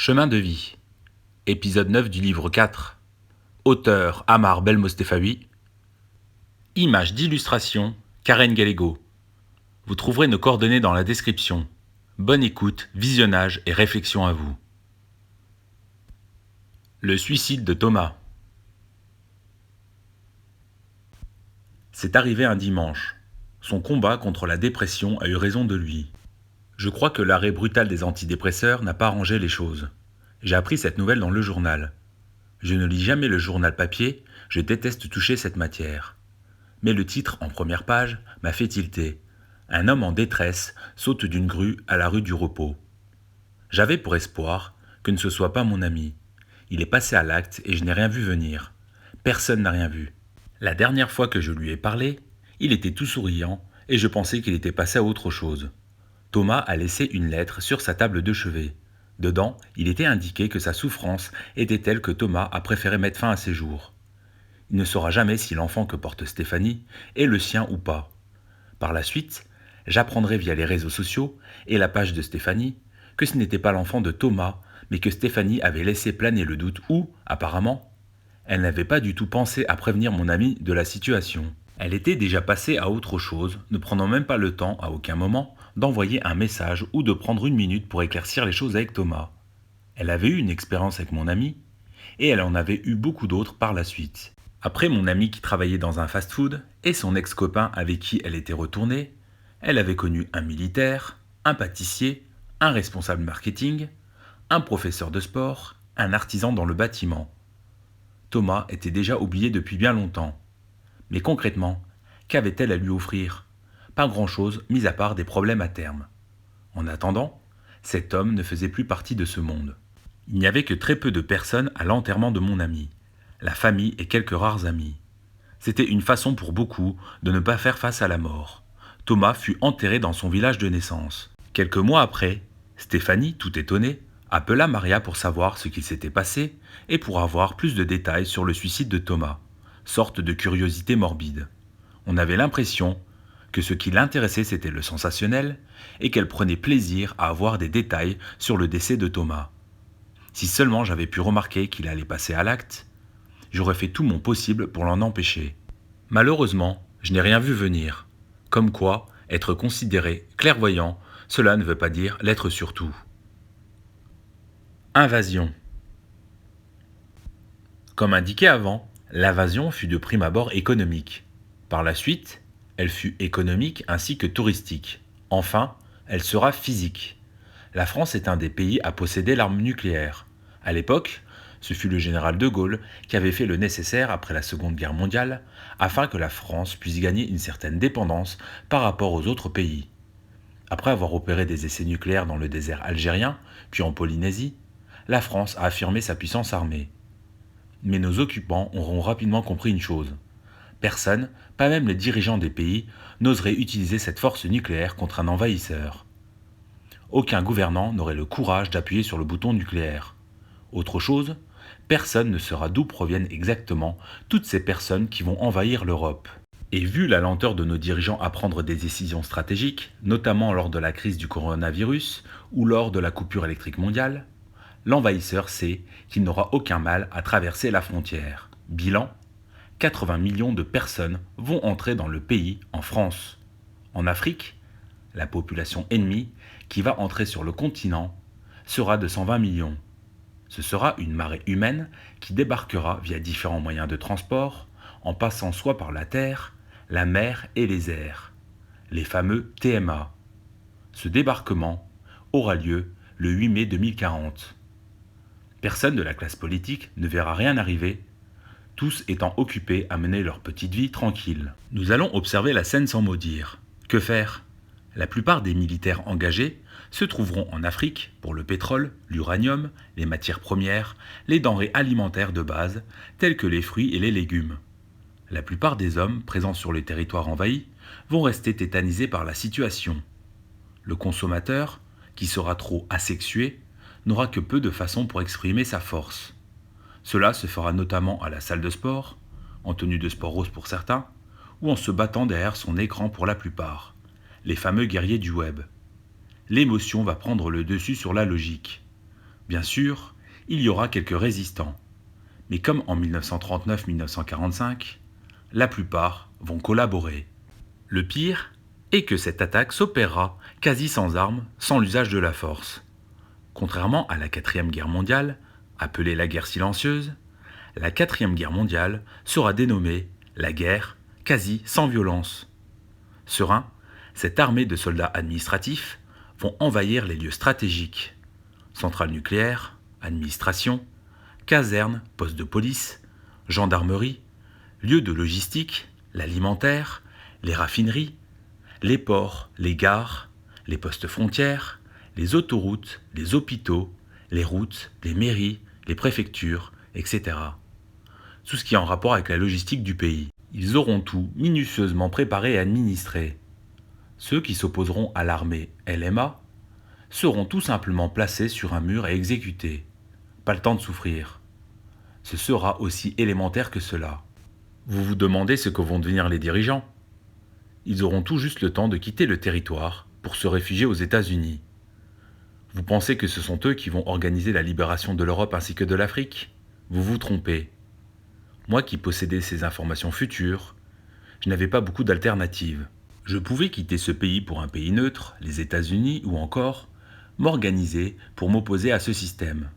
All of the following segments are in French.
Chemin de vie. Épisode 9 du livre 4. Auteur Amar Belmostefawi. Images d'illustration Karen Gallego. Vous trouverez nos coordonnées dans la description. Bonne écoute, visionnage et réflexion à vous. Le suicide de Thomas. C'est arrivé un dimanche. Son combat contre la dépression a eu raison de lui. Je crois que l'arrêt brutal des antidépresseurs n'a pas arrangé les choses. J'ai appris cette nouvelle dans le journal. Je ne lis jamais le journal papier, je déteste toucher cette matière. Mais le titre en première page m'a fait tilter. Un homme en détresse saute d'une grue à la rue du Repos. J'avais pour espoir que ne ce soit pas mon ami. Il est passé à l'acte et je n'ai rien vu venir. Personne n'a rien vu. La dernière fois que je lui ai parlé, il était tout souriant et je pensais qu'il était passé à autre chose. Thomas a laissé une lettre sur sa table de chevet. Dedans, il était indiqué que sa souffrance était telle que Thomas a préféré mettre fin à ses jours. Il ne saura jamais si l'enfant que porte Stéphanie est le sien ou pas. Par la suite, j'apprendrai via les réseaux sociaux et la page de Stéphanie que ce n'était pas l'enfant de Thomas, mais que Stéphanie avait laissé planer le doute ou, apparemment, elle n'avait pas du tout pensé à prévenir mon ami de la situation. Elle était déjà passée à autre chose, ne prenant même pas le temps, à aucun moment, d'envoyer un message ou de prendre une minute pour éclaircir les choses avec Thomas. Elle avait eu une expérience avec mon ami, et elle en avait eu beaucoup d'autres par la suite. Après mon ami qui travaillait dans un fast-food et son ex-copain avec qui elle était retournée, elle avait connu un militaire, un pâtissier, un responsable marketing, un professeur de sport, un artisan dans le bâtiment. Thomas était déjà oublié depuis bien longtemps. Mais concrètement, qu'avait-elle à lui offrir ? Pas grand-chose, mis à part des problèmes à terme. En attendant, cet homme ne faisait plus partie de ce monde. Il n'y avait que très peu de personnes à l'enterrement de mon ami, la famille et quelques rares amis. C'était une façon pour beaucoup de ne pas faire face à la mort. Thomas fut enterré dans son village de naissance. Quelques mois après, Stéphanie, tout étonnée, appela Maria pour savoir ce qu'il s'était passé et pour avoir plus de détails sur le suicide de Thomas. Sorte de curiosité morbide. On avait l'impression que ce qui l'intéressait c'était le sensationnel et qu'elle prenait plaisir à avoir des détails sur le décès de Thomas. Si seulement j'avais pu remarquer qu'il allait passer à l'acte, j'aurais fait tout mon possible pour l'en empêcher. Malheureusement, je n'ai rien vu venir. Comme quoi, être considéré clairvoyant, cela ne veut pas dire l'être sur tout. Invasion. Comme indiqué avant, l'invasion fut de prime abord économique. Par la suite, elle fut économique ainsi que touristique. Enfin, elle sera physique. La France est un des pays à posséder l'arme nucléaire. À l'époque, ce fut le général de Gaulle qui avait fait le nécessaire après la Seconde Guerre mondiale afin que la France puisse gagner une certaine dépendance par rapport aux autres pays. Après avoir opéré des essais nucléaires dans le désert algérien, puis en Polynésie, la France a affirmé sa puissance armée. Mais nos occupants auront rapidement compris une chose. Personne, pas même les dirigeants des pays, n'oserait utiliser cette force nucléaire contre un envahisseur. Aucun gouvernant n'aurait le courage d'appuyer sur le bouton nucléaire. Autre chose, personne ne saura d'où proviennent exactement toutes ces personnes qui vont envahir l'Europe. Et vu la lenteur de nos dirigeants à prendre des décisions stratégiques, notamment lors de la crise du coronavirus ou lors de la coupure électrique mondiale, l'envahisseur sait qu'il n'aura aucun mal à traverser la frontière. Bilan, 80 millions de personnes vont entrer dans le pays en France. En Afrique, la population ennemie qui va entrer sur le continent sera de 120 millions. Ce sera une marée humaine qui débarquera via différents moyens de transport, en passant soit par la terre, la mer et les airs, les fameux TMA. Ce débarquement aura lieu le 8 mai 2040. Personne de la classe politique ne verra rien arriver, tous étant occupés à mener leur petite vie tranquille. Nous allons observer la scène sans mot dire. Que faire ? La plupart des militaires engagés se trouveront en Afrique pour le pétrole, l'uranium, les matières premières, les denrées alimentaires de base, telles que les fruits et les légumes. La plupart des hommes présents sur le territoire envahi vont rester tétanisés par la situation. Le consommateur, qui sera trop asexué, n'aura que peu de façons pour exprimer sa force. Cela se fera notamment à la salle de sport, en tenue de sport rose pour certains, ou en se battant derrière son écran pour la plupart, les fameux guerriers du web. L'émotion va prendre le dessus sur la logique. Bien sûr, il y aura quelques résistants, mais comme en 1939-1945, la plupart vont collaborer. Le pire est que cette attaque s'opérera quasi sans armes, sans l'usage de la force. Contrairement à la Quatrième Guerre mondiale, appelée la guerre silencieuse, la Quatrième Guerre mondiale sera dénommée la guerre quasi sans violence. Serein, cette armée de soldats administratifs vont envahir les lieux stratégiques. Centrales nucléaires, administration, casernes, postes de police, gendarmerie, lieux de logistique, l'alimentaire, les raffineries, les ports, les gares, les postes frontières, les autoroutes, les hôpitaux, les routes, les mairies, les préfectures, etc. Tout ce qui est en rapport avec la logistique du pays. Ils auront tout minutieusement préparé et administré. Ceux qui s'opposeront à l'armée LMA seront tout simplement placés sur un mur et exécutés. Pas le temps de souffrir. Ce sera aussi élémentaire que cela. Vous vous demandez ce que vont devenir les dirigeants? Ils auront tout juste le temps de quitter le territoire pour se réfugier aux États-Unis. Vous pensez que ce sont eux qui vont organiser la libération de l'Europe ainsi que de l'Afrique? Vous vous trompez. Moi qui possédais ces informations futures, je n'avais pas beaucoup d'alternatives. Je pouvais quitter ce pays pour un pays neutre, les États-Unis, ou encore m'organiser pour m'opposer à ce système.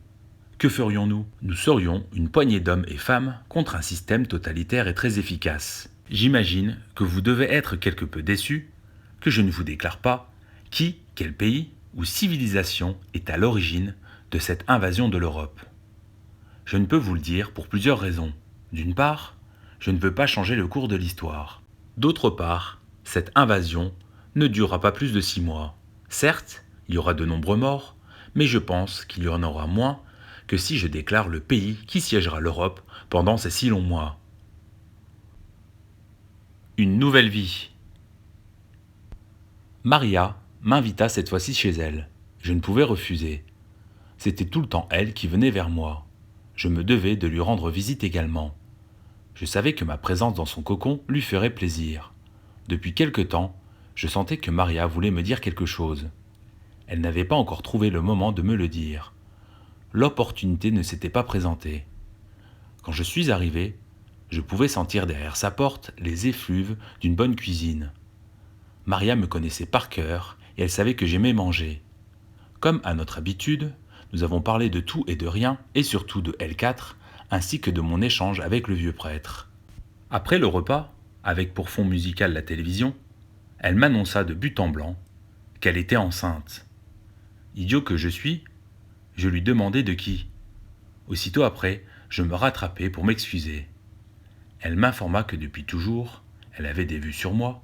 Que ferions-nous? Nous serions une poignée d'hommes et femmes contre un système totalitaire et très efficace. J'imagine que vous devez être quelque peu déçus que je ne vous déclare pas qui, quel pays ou civilisation est à l'origine de cette invasion de l'Europe. Je ne peux vous le dire pour plusieurs raisons. D'une part, je ne veux pas changer le cours de l'histoire. D'autre part, cette invasion ne durera pas plus de 6 mois. Certes, il y aura de nombreux morts, mais je pense qu'il y en aura moins que si je déclare le pays qui siégera l'Europe pendant ces 6 longs mois. Une nouvelle vie. Maria m'invita cette fois-ci chez elle. Je ne pouvais refuser. C'était tout le temps elle qui venait vers moi. Je me devais de lui rendre visite également. Je savais que ma présence dans son cocon lui ferait plaisir. Depuis quelque temps, je sentais que Maria voulait me dire quelque chose. Elle n'avait pas encore trouvé le moment de me le dire. L'opportunité ne s'était pas présentée. Quand je suis arrivé, je pouvais sentir derrière sa porte les effluves d'une bonne cuisine. Maria me connaissait par cœur et elle savait que j'aimais manger. Comme à notre habitude, nous avons parlé de tout et de rien, et surtout de L4, ainsi que de mon échange avec le vieux prêtre. Après le repas, avec pour fond musical la télévision, elle m'annonça de but en blanc qu'elle était enceinte. Idiot que je suis, je lui demandai de qui. Aussitôt après, je me rattrapai pour m'excuser. Elle m'informa que depuis toujours, elle avait des vues sur moi,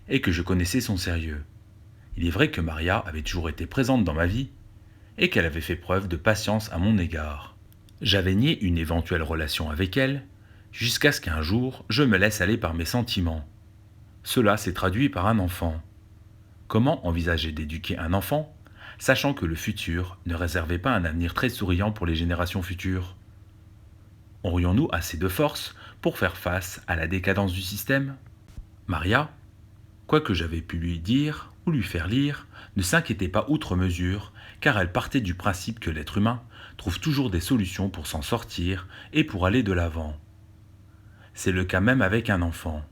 et que je connaissais son sérieux. Il est vrai que Maria avait toujours été présente dans ma vie, et qu'elle avait fait preuve de patience à mon égard. J'avais nié une éventuelle relation avec elle, jusqu'à ce qu'un jour je me laisse aller par mes sentiments. Cela s'est traduit par un enfant. Comment envisager d'éduquer un enfant, sachant que le futur ne réservait pas un avenir très souriant pour les générations futures? Aurions-nous assez de force pour faire face à la décadence du système? Maria, quoi que j'avais pu lui dire ou lui faire lire, ne s'inquiétait pas outre mesure, car elle partait du principe que l'être humain trouve toujours des solutions pour s'en sortir et pour aller de l'avant. C'est le cas même avec un enfant.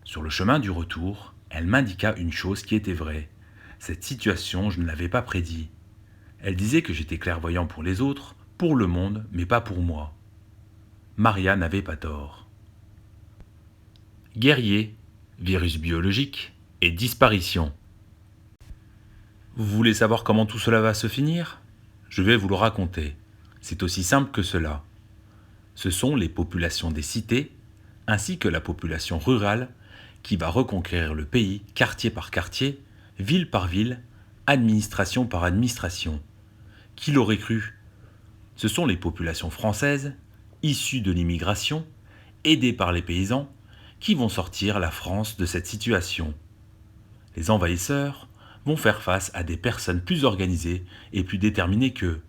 Sur le chemin du retour, elle m'indiqua une chose qui était vraie. Cette situation, je ne l'avais pas prédit. Elle disait que j'étais clairvoyant pour les autres, pour le monde, mais pas pour moi. Maria n'avait pas tort. Guerrier, virus biologique et disparition. Vous voulez savoir comment tout cela va se finir? Je vais vous le raconter. C'est aussi simple que cela. Ce sont les populations des cités, ainsi que la population rurale, qui va reconquérir le pays quartier par quartier, ville par ville, administration par administration. Qui l'aurait cru? Ce sont les populations françaises, issues de l'immigration, aidées par les paysans, qui vont sortir la France de cette situation. Les envahisseurs vont faire face à des personnes plus organisées et plus déterminées qu'eux.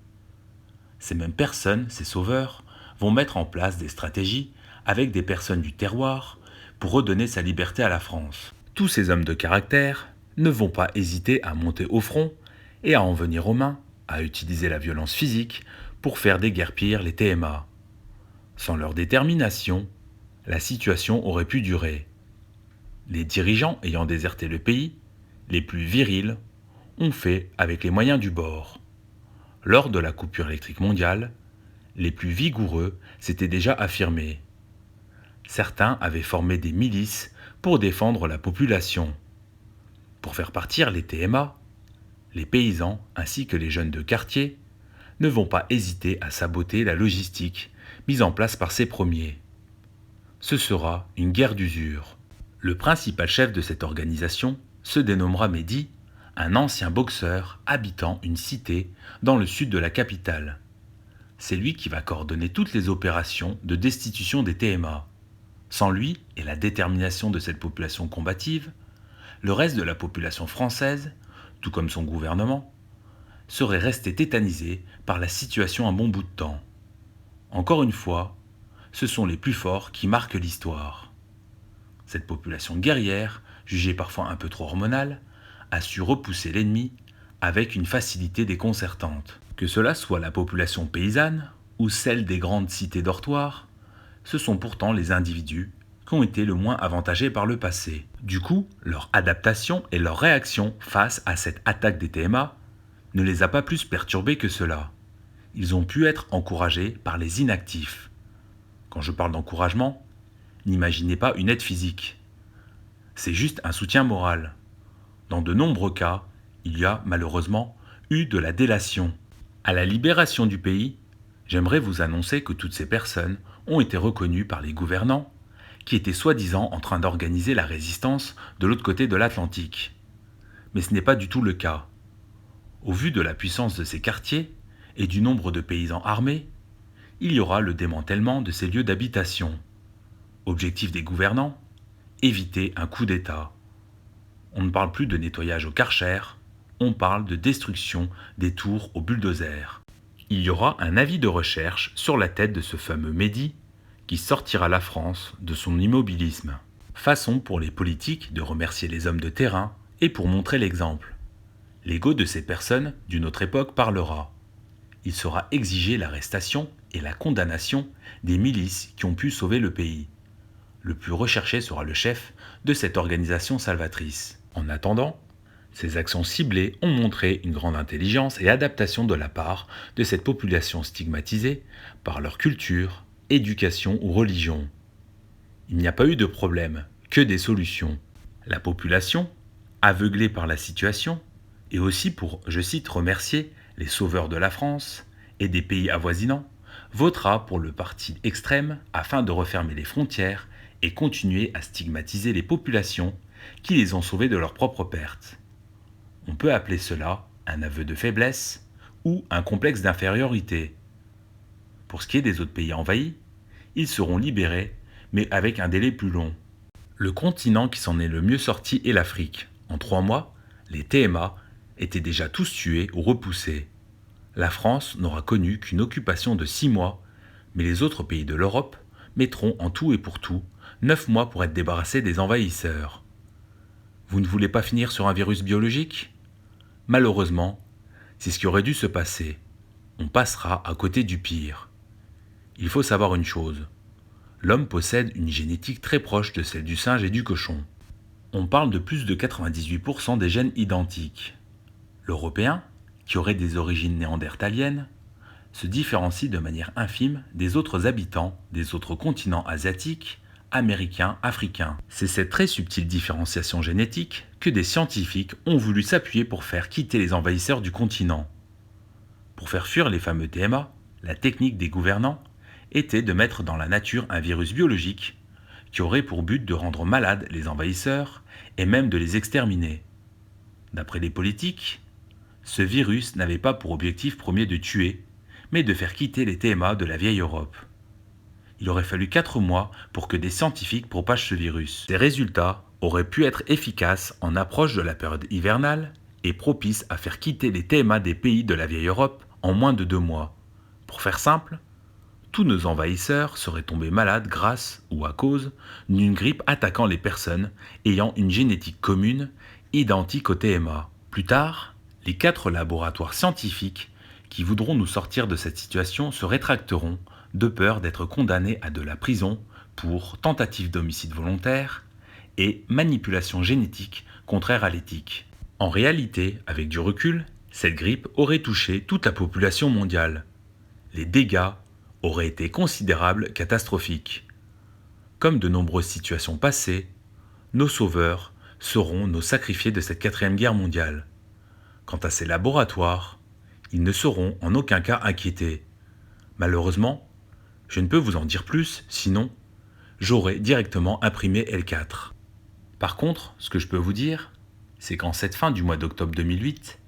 Ces mêmes personnes, ces sauveurs, vont mettre en place des stratégies avec des personnes du terroir pour redonner sa liberté à la France. Tous ces hommes de caractère ne vont pas hésiter à monter au front et à en venir aux mains à utiliser la violence physique pour faire déguerpir les TMA. Sans leur détermination, la situation aurait pu durer. Les dirigeants ayant déserté le pays, les plus virils, ont fait avec les moyens du bord. Lors de la coupure électrique mondiale, les plus vigoureux s'étaient déjà affirmés. Certains avaient formé des milices pour défendre la population. Pour faire partir les TMA, les paysans ainsi que les jeunes de quartier ne vont pas hésiter à saboter la logistique mise en place par ces premiers. Ce sera une guerre d'usure. Le principal chef de cette organisation se dénommera Mehdi, un ancien boxeur habitant une cité dans le sud de la capitale. C'est lui qui va coordonner toutes les opérations de destitution des TMA. Sans lui et la détermination de cette population combative, le reste de la population française, tout comme son gouvernement, serait resté tétanisé par la situation un bon bout de temps. Encore une fois, ce sont les plus forts qui marquent l'histoire. Cette population guerrière, jugée parfois un peu trop hormonale, a su repousser l'ennemi avec une facilité déconcertante. Que cela soit la population paysanne ou celle des grandes cités dortoirs, ce sont pourtant les individus qui ont été le moins avantagés par le passé. Du coup, leur adaptation et leur réaction face à cette attaque des TMA ne les a pas plus perturbés que cela. Ils ont pu être encouragés par les inactifs. Quand je parle d'encouragement, n'imaginez pas une aide physique. C'est juste un soutien moral. Dans de nombreux cas, il y a malheureusement eu de la délation. À la libération du pays, j'aimerais vous annoncer que toutes ces personnes ont été reconnues par les gouvernants qui étaient soi-disant en train d'organiser la résistance de l'autre côté de l'Atlantique. Mais ce n'est pas du tout le cas. Au vu de la puissance de ces quartiers et du nombre de paysans armés, il y aura le démantèlement de ces lieux d'habitation. Objectif des gouvernants, éviter un coup d'État. On ne parle plus de nettoyage au Karcher, on parle de destruction des tours au bulldozer. Il y aura un avis de recherche sur la tête de ce fameux Mehdi qui sortira la France de son immobilisme. Façon pour les politiques de remercier les hommes de terrain et pour montrer l'exemple. L'ego de ces personnes d'une autre époque parlera. Il sera exigé l'arrestation et la condamnation des milices qui ont pu sauver le pays. Le plus recherché sera le chef de cette organisation salvatrice. En attendant, ces actions ciblées ont montré une grande intelligence et adaptation de la part de cette population stigmatisée par leur culture, éducation ou religion. Il n'y a pas eu de problème, que des solutions. La population, aveuglée par la situation, et aussi pour, je cite, remercier les sauveurs de la France et des pays avoisinants, votera pour le parti extrême afin de refermer les frontières et continuer à stigmatiser les populations qui les ont sauvés de leur propre perte. On peut appeler cela un aveu de faiblesse ou un complexe d'infériorité. Pour ce qui est des autres pays envahis, ils seront libérés, mais avec un délai plus long. Le continent qui s'en est le mieux sorti est l'Afrique. En 3 mois, les TMA étaient déjà tous tués ou repoussés. La France n'aura connu qu'une occupation de 6 mois, mais les autres pays de l'Europe mettront en tout et pour tout 9 mois pour être débarrassés des envahisseurs. Vous ne voulez pas finir sur un virus biologique ? Malheureusement, c'est ce qui aurait dû se passer. On passera à côté du pire. Il faut savoir une chose. L'homme possède une génétique très proche de celle du singe et du cochon. On parle de plus de 98% des gènes identiques. L'Européen, qui aurait des origines néandertaliennes, se différencie de manière infime des autres habitants des autres continents asiatiques, américains, africains. C'est cette très subtile différenciation génétique que des scientifiques ont voulu s'appuyer pour faire quitter les envahisseurs du continent. Pour faire fuir les fameux TMA, la technique des gouvernants était de mettre dans la nature un virus biologique qui aurait pour but de rendre malades les envahisseurs et même de les exterminer. D'après les politiques, ce virus n'avait pas pour objectif premier de tuer, mais de faire quitter les TMA de la vieille Europe. Il aurait fallu 4 mois pour que des scientifiques propagent ce virus. Ces résultats auraient pu être efficaces en approche de la période hivernale et propices à faire quitter les TMA des pays de la vieille Europe en moins de 2 mois. Pour faire simple, tous nos envahisseurs seraient tombés malades grâce ou à cause d'une grippe attaquant les personnes ayant une génétique commune identique au TMA. Plus tard, les 4 laboratoires scientifiques qui voudront nous sortir de cette situation se rétracteront de peur d'être condamnés à de la prison pour tentative d'homicide volontaire et manipulation génétique contraire à l'éthique. En réalité, avec du recul, cette grippe aurait touché toute la population mondiale. Les dégâts auraient été considérables, catastrophiques. Comme de nombreuses situations passées, nos sauveurs seront nos sacrifiés de cette quatrième guerre mondiale. Quant à ces laboratoires, ils ne seront en aucun cas inquiétés. Malheureusement, je ne peux vous en dire plus, sinon j'aurais directement imprimé L4. Par contre, ce que je peux vous dire, c'est qu'en cette fin du mois d'octobre 2008,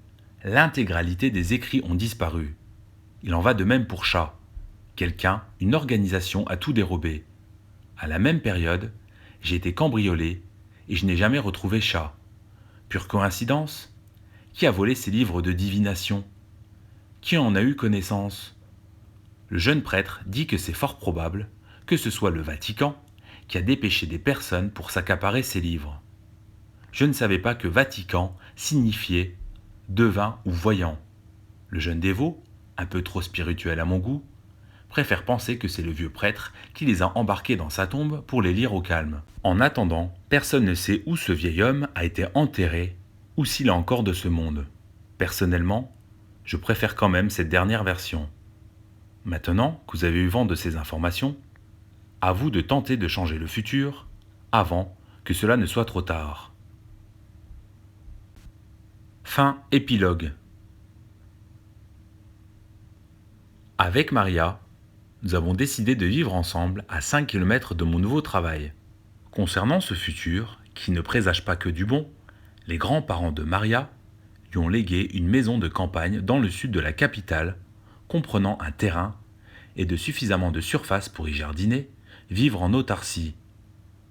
l'intégralité des écrits ont disparu. Il en va de même pour Chat. Quelqu'un, une organisation a tout dérobé. À la même période, j'ai été cambriolé et je n'ai jamais retrouvé Chat. Pure coïncidence? Qui a volé ces livres de divination? Qui en a eu connaissance? Le jeune prêtre dit que c'est fort probable que ce soit le Vatican qui a dépêché des personnes pour s'accaparer ces livres. Je ne savais pas que Vatican signifiait devin ou voyant. Le jeune dévot, un peu trop spirituel à mon goût, préfère penser que c'est le vieux prêtre qui les a embarqués dans sa tombe pour les lire au calme. En attendant, personne ne sait où ce vieil homme a été enterré ou s'il est encore de ce monde. Personnellement, je préfère quand même cette dernière version. Maintenant que vous avez eu vent de ces informations, à vous de tenter de changer le futur avant que cela ne soit trop tard. Fin épilogue. Avec Maria, nous avons décidé de vivre ensemble à 5 km de mon nouveau travail. Concernant ce futur, qui ne présage pas que du bon, les grands-parents de Maria lui ont légué une maison de campagne dans le sud de la capitale, comprenant un terrain et de suffisamment de surface pour y jardiner, vivre en autarcie.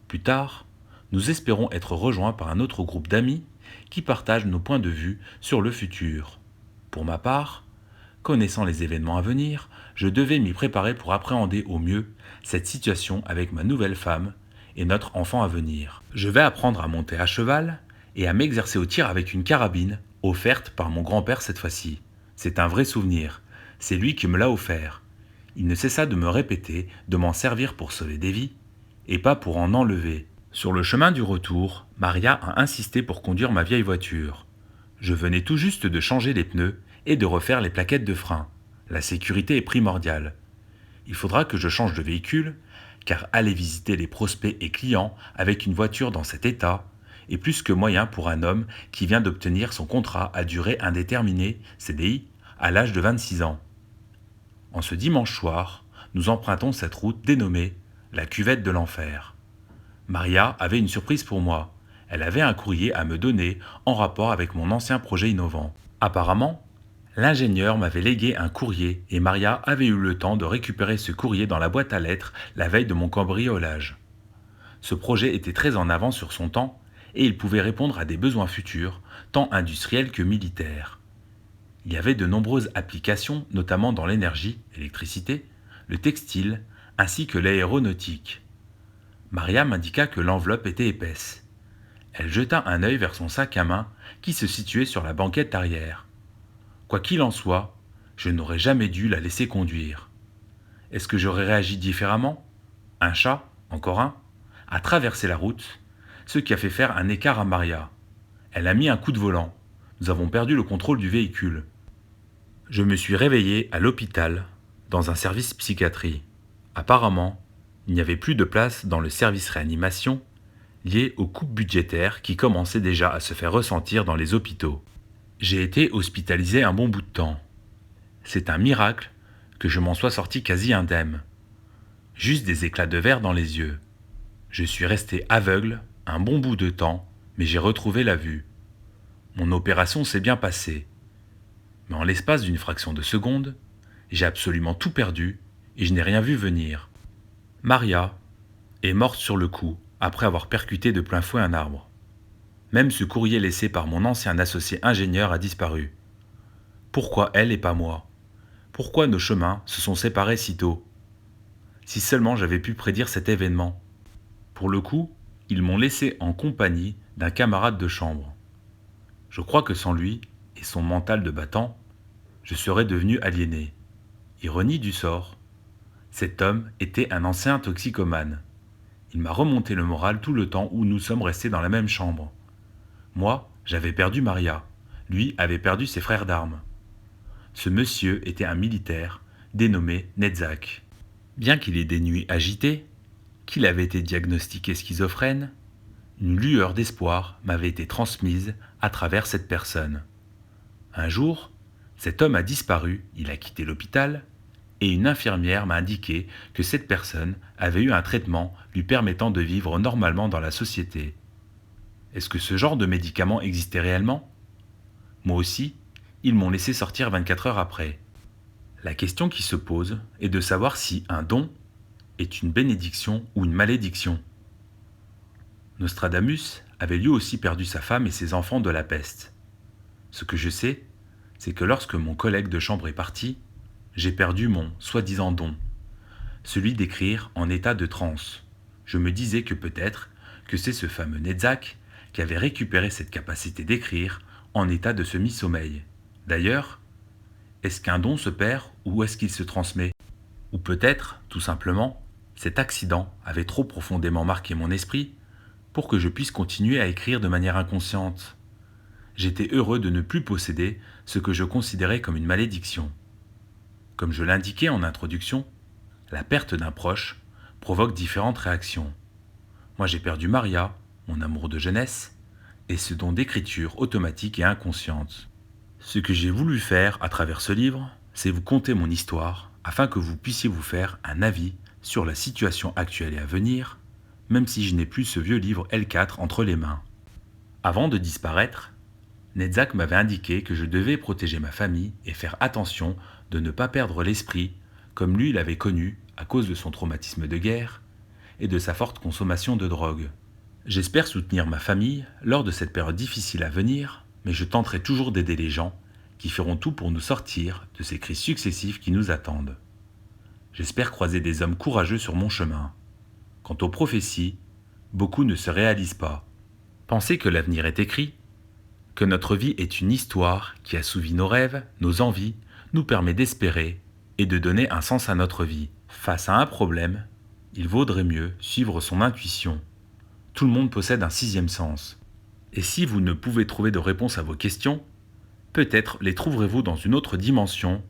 Plus tard, nous espérons être rejoints par un autre groupe d'amis qui partagent nos points de vue sur le futur. Pour ma part, connaissant les événements à venir, je devais m'y préparer pour appréhender au mieux cette situation avec ma nouvelle femme et notre enfant à venir. Je vais apprendre à monter à cheval et à m'exercer au tir avec une carabine, offerte par mon grand-père cette fois-ci. C'est un vrai souvenir, c'est lui qui me l'a offert. Il ne cessa de me répéter de m'en servir pour sauver des vies, et pas pour en enlever. Sur le chemin du retour, Maria a insisté pour conduire ma vieille voiture. Je venais tout juste de changer les pneus et de refaire les plaquettes de frein. La sécurité est primordiale. Il faudra que je change de véhicule, car aller visiter les prospects et clients avec une voiture dans cet état est plus que moyen pour un homme qui vient d'obtenir son contrat à durée indéterminée, CDI, à l'âge de 26 ans. En ce dimanche soir, nous empruntons cette route dénommée la cuvette de l'enfer. Maria avait une surprise pour moi. Elle avait un courrier à me donner en rapport avec mon ancien projet innovant. Apparemment, l'ingénieur m'avait légué un courrier et Maria avait eu le temps de récupérer ce courrier dans la boîte à lettres la veille de mon cambriolage. Ce projet était très en avance sur son temps et il pouvait répondre à des besoins futurs, tant industriels que militaires. Il y avait de nombreuses applications, notamment dans l'énergie, l'électricité, le textile, ainsi que l'aéronautique. Maria m'indiqua que l'enveloppe était épaisse. Elle jeta un œil vers son sac à main qui se situait sur la banquette arrière. Quoi qu'il en soit, je n'aurais jamais dû la laisser conduire. Est-ce que j'aurais réagi différemment? Un chat, encore un, a traversé la route, ce qui a fait faire un écart à Maria. Elle a mis un coup de volant. Nous avons perdu le contrôle du véhicule. Je me suis réveillé à l'hôpital, dans un service psychiatrie. Apparemment, il n'y avait plus de place dans le service réanimation, lié aux coupes budgétaires qui commençaient déjà à se faire ressentir dans les hôpitaux. J'ai été hospitalisé un bon bout de temps. C'est un miracle que je m'en sois sorti quasi indemne. Juste des éclats de verre dans les yeux. Je suis resté aveugle un bon bout de temps, mais j'ai retrouvé la vue. Mon opération s'est bien passée. Mais en l'espace d'une fraction de seconde, j'ai absolument tout perdu et je n'ai rien vu venir. Maria est morte sur le coup après avoir percuté de plein fouet un arbre. Même ce courrier laissé par mon ancien associé ingénieur a disparu. Pourquoi elle et pas moi? Pourquoi nos chemins se sont séparés si tôt? Si seulement j'avais pu prédire cet événement. Pour le coup, ils m'ont laissé en compagnie d'un camarade de chambre. Je crois que sans lui et son mental de battant, je serais devenu aliéné. Ironie du sort, cet homme était un ancien toxicomane. Il m'a remonté le moral tout le temps où nous sommes restés dans la même chambre. Moi, j'avais perdu Maria. Lui avait perdu ses frères d'armes. Ce monsieur était un militaire, dénommé Netzach. Bien qu'il ait des nuits agitées, qu'il avait été diagnostiqué schizophrène, une lueur d'espoir m'avait été transmise à travers cette personne. Un jour, cet homme a disparu, il a quitté l'hôpital, et une infirmière m'a indiqué que cette personne avait eu un traitement lui permettant de vivre normalement dans la société. Est-ce que ce genre de médicament existait réellement ? Moi aussi, ils m'ont laissé sortir 24 heures après. La question qui se pose est de savoir si un don est une bénédiction ou une malédiction. Nostradamus avait lui aussi perdu sa femme et ses enfants de la peste. Ce que je sais, c'est que lorsque mon collègue de chambre est parti, j'ai perdu mon soi-disant don, celui d'écrire en état de transe. Je me disais que peut-être que c'est ce fameux Netzach qui avait récupéré cette capacité d'écrire en état de semi-sommeil. D'ailleurs, est-ce qu'un don se perd ou est-ce qu'il se transmet ? Ou peut-être, tout simplement, cet accident avait trop profondément marqué mon esprit pour que je puisse continuer à écrire de manière inconsciente. J'étais heureux de ne plus posséder ce que je considérais comme une malédiction. Comme je l'indiquais en introduction, la perte d'un proche provoque différentes réactions. Moi j'ai perdu Maria, mon amour de jeunesse, et ce don d'écriture automatique et inconsciente. Ce que j'ai voulu faire à travers ce livre, c'est vous conter mon histoire afin que vous puissiez vous faire un avis sur la situation actuelle et à venir, même si je n'ai plus ce vieux livre L4 entre les mains. Avant de disparaître, Netzach m'avait indiqué que je devais protéger ma famille et faire attention de ne pas perdre l'esprit comme lui l'avait connu à cause de son traumatisme de guerre et de sa forte consommation de drogue. J'espère soutenir ma famille lors de cette période difficile à venir, mais je tenterai toujours d'aider les gens qui feront tout pour nous sortir de ces crises successives qui nous attendent. J'espère croiser des hommes courageux sur mon chemin. Quant aux prophéties, beaucoup ne se réalisent pas. Penser que l'avenir est écrit, que notre vie est une histoire qui assouvit nos rêves, nos envies, nous permet d'espérer et de donner un sens à notre vie. Face à un problème, il vaudrait mieux suivre son intuition. Tout le monde possède un sixième sens. Et si vous ne pouvez trouver de réponse à vos questions, peut-être les trouverez-vous dans une autre dimension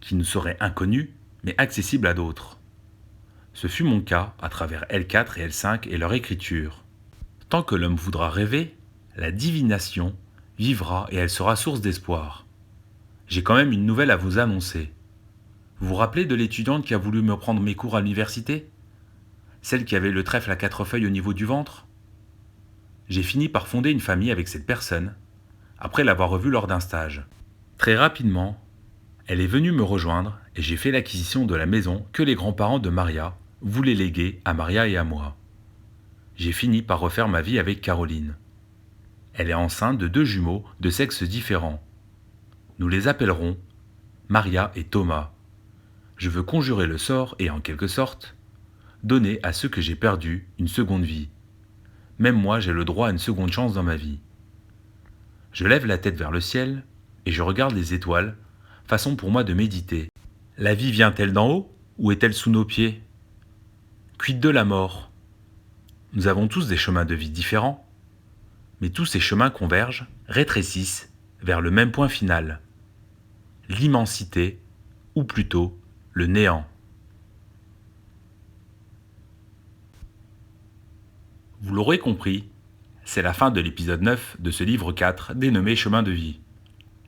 qui nous serait inconnue mais accessible à d'autres. Ce fut mon cas à travers L4 et L5 et leur écriture. Tant que l'homme voudra rêver, la divination vivra et elle sera source d'espoir. J'ai quand même une nouvelle à vous annoncer. Vous vous rappelez de l'étudiante qui a voulu me prendre mes cours à l'université ? Celle qui avait le trèfle à 4 feuilles au niveau du ventre ? J'ai fini par fonder une famille avec cette personne, après l'avoir revue lors d'un stage. Très rapidement, elle est venue me rejoindre et j'ai fait l'acquisition de la maison que les grands-parents de Maria voulaient léguer à Maria et à moi. J'ai fini par refaire ma vie avec Caroline. Elle est enceinte de 2 jumeaux de sexes différents. Nous les appellerons Maria et Thomas. Je veux conjurer le sort et, en quelque sorte, donner à ceux que j'ai perdus une seconde vie. Même moi, j'ai le droit à une seconde chance dans ma vie. Je lève la tête vers le ciel et je regarde les étoiles, façon pour moi de méditer. La vie vient-elle d'en haut ou est-elle sous nos pieds ? Quid de la mort ? Nous avons tous des chemins de vie différents, mais tous ces chemins convergent, rétrécissent vers le même point final, l'immensité, ou plutôt le néant. Vous l'aurez compris, c'est la fin de l'épisode 9 de ce livre 4 dénommé Chemin de vie.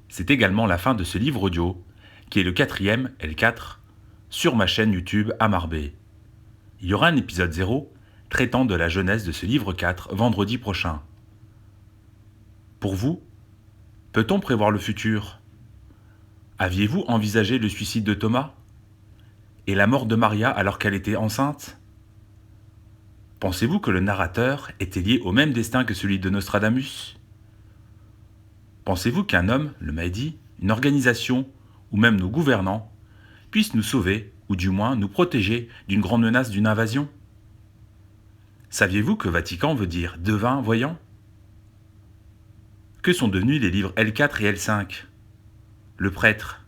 C'est également la fin de ce livre audio, qui est le 4e, L4, sur ma chaîne YouTube Amarbé. Il y aura un épisode 0 traitant de la jeunesse de ce livre 4 vendredi prochain. Pour vous, peut-on prévoir le futur ? Aviez-vous envisagé le suicide de Thomas ? Et la mort de Maria alors qu'elle était enceinte ? Pensez-vous que le narrateur était lié au même destin que celui de Nostradamus ? Pensez-vous qu'un homme, le Mahdi, une organisation ou même nos gouvernants puissent nous sauver ou du moins nous protéger d'une grande menace d'une invasion ? Saviez-vous que Vatican veut dire devin voyant ? Que sont devenus les livres L4 et L5 ? Le prêtre,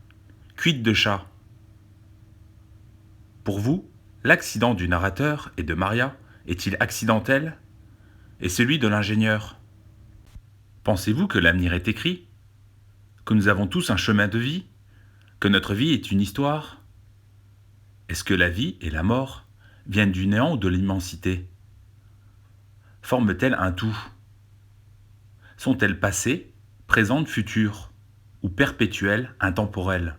Quid de chat? Pour vous, l'accident du narrateur et de Maria est-il accidentel? Et celui de l'ingénieur? Pensez-vous que l'avenir est écrit? Que nous avons tous un chemin de vie? Que notre vie est une histoire? Est-ce que la vie et la mort viennent du néant ou de l'immensité? Forment-elles un tout? Sont-elles passées, présentes, futures, ou perpétuelles, intemporelles?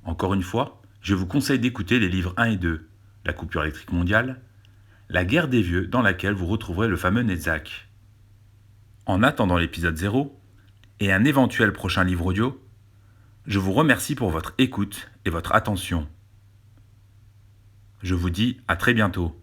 Encore une fois, je vous conseille d'écouter les livres 1 et 2, La coupure électrique mondiale, La guerre des vieux, dans laquelle vous retrouverez le fameux Netzach. En attendant l'épisode 0 et un éventuel prochain livre audio, je vous remercie pour votre écoute et votre attention. Je vous dis à très bientôt.